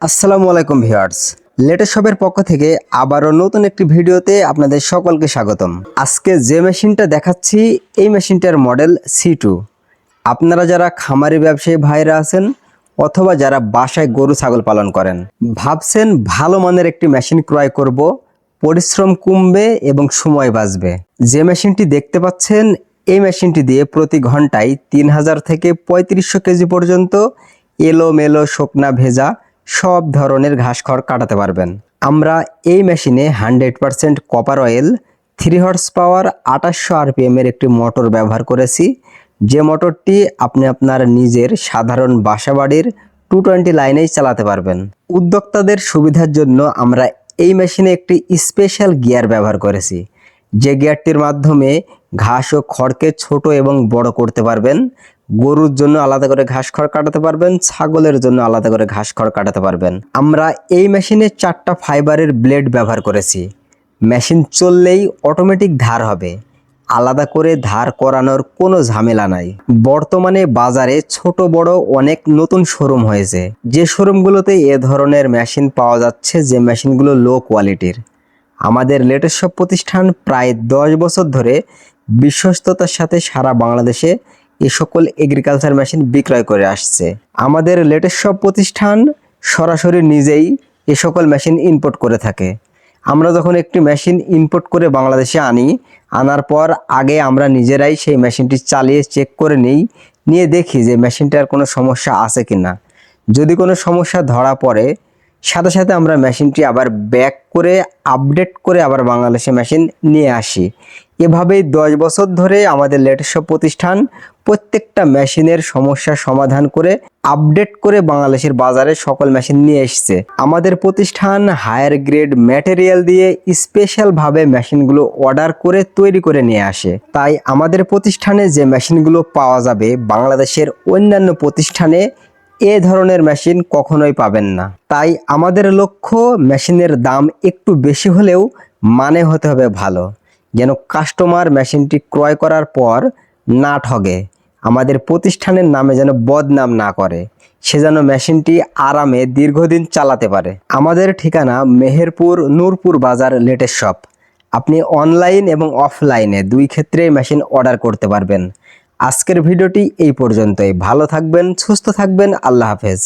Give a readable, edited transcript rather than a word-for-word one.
আসসালামু আলাইকুম viewers, latest শপের পক্ষ থেকে আবারও নতুন একটি ভিডিওতে আপনাদের সকলকে স্বাগতম। আজকে যে মেশিনটা দেখাচ্ছি এই মেশিনটার মডেল C2। আপনারা যারা খামারি ব্যবসায়ী ভাইরা আছেন অথবা যারা বাসায় গরু ছাগল পালন করেন, ভাবছেন ভালো মানের একটি মেশিন ক্রয় করব, পরিশ্রম কমবে এবং সময় বাঁচবে। যে মেশিনটি দেখতে পাচ্ছেন এই মেশিনটি দিয়ে প্রতি ঘন্টায় 3000 থেকে 3500 কেজি পর্যন্ত এলোমেলো শুকনা ভেজা সব ধরনের ঘাস খড় কাটাতে পারবেন। আমরা এই মেশিনে 100% copper oil 3 horse power 2800 RPM এর একটি মোটর ব্যবহার করেছি, যে মোটরটি আপনি আপনার নিজের সাধারণ বাসাবাড়ির 220 লাইনেই চালাতে পারবেন। উদ্যোক্তাদের সুবিধার জন্য আমরা এই মেশিনে একটি স্পেশাল গিয়ার ব্যবহার করেছি, যে গিয়ারটির মাধ্যমে ঘাস ও খড়কে ছোট এবং বড় করতে পারবেন। গরুর জন্য আলাদা করে ঘাস খড় কাটাতে পারবেন, ছাগলের জন্য আলাদা করে ঘাস খড় কাটাতে পারবেন। আমরা এই মেশিনে 4টা ফাইবারের ব্লেড ব্যবহার করেছি। মেশিন চললেই অটোমেটিক ধার হবে, আলাদা করে ধার করানোর কোনো ঝামেলা নাই। বর্তমানে বাজারে ছোট বড় অনেক নতুন শোরুম হয়েছে, যে শোরুমগুলোতে এ ধরনের মেশিন পাওয়া যাচ্ছে, যে মেশিনগুলো লো কোয়ালিটির। আমাদের লেটেস্ট সব প্রতিষ্ঠান প্রায় 10 বছর ধরে বিশ্বস্ততার সাথে সারা বাংলাদেশে এই সকল এগ্রিকালচার মেশিন বিক্রয় করে আসছে। আমাদের লেটেস্ট সব প্রতিষ্ঠান সরাসরি নিজেই এ সকল মেশিন ইম্পোর্ট করে থাকে। আমরা যখন একটি মেশিন ইম্পোর্ট করে বাংলাদেশে আনার পর আগে আমরা নিজেরাই সেই মেশিনটি চালিয়ে চেক করে নিয়ে দেখি যে মেশিনটার কোনো সমস্যা আছে কিনা। যদি কোনো সমস্যা ধরা পড়ে সাথে সাথে আমরা মেশিনটি আবার ব্যাক করে আপডেট করে আবার বাংলাদেশে মেশিন নিয়ে আসি। এভাবেই 10 বছর ধরে আমাদের লেটেস্ট সব প্রতিষ্ঠান প্রত্যেকটা মেশিনের সমস্যা সমাধান করে আপডেট করে বাংলাদেশের বাজারে সকল মেশিন নিয়ে এসছে। আমাদের প্রতিষ্ঠান হায়ার গ্রেড ম্যাটেরিয়াল দিয়ে স্পেশালভাবে মেশিনগুলো অর্ডার করে তৈরি করে নিয়ে আসে। তাই আমাদের প্রতিষ্ঠানে যে মেশিনগুলো পাওয়া যাবে বাংলাদেশের অন্যান্য প্রতিষ্ঠানে এ ধরনের মেশিন কখনোই পাবেন না। তাই আমাদের লক্ষ্য মেশিনের দাম একটু বেশি হলেও মানে হতে হবে ভালো, যেন কাস্টমার মেশিনটি ক্রয় করার পর না ঠগে, আমাদের প্রতিষ্ঠানের নামে যেন বদনাম না করে, সে যেন মেশিনটি আরামে দীর্ঘদিন চালাতে পারে। আমাদের ঠিকানা মেহেরপুর নূরপুর বাজার লেটেস্ট শপ। আপনি অনলাইন এবং অফলাইনে দুই ক্ষেত্রেই মেশিন অর্ডার করতে পারবেন। আজকের ভিডিওটি এই পর্যন্তই। ভালো থাকবেন, সুস্থ থাকবেন, আল্লাহ হাফেজ।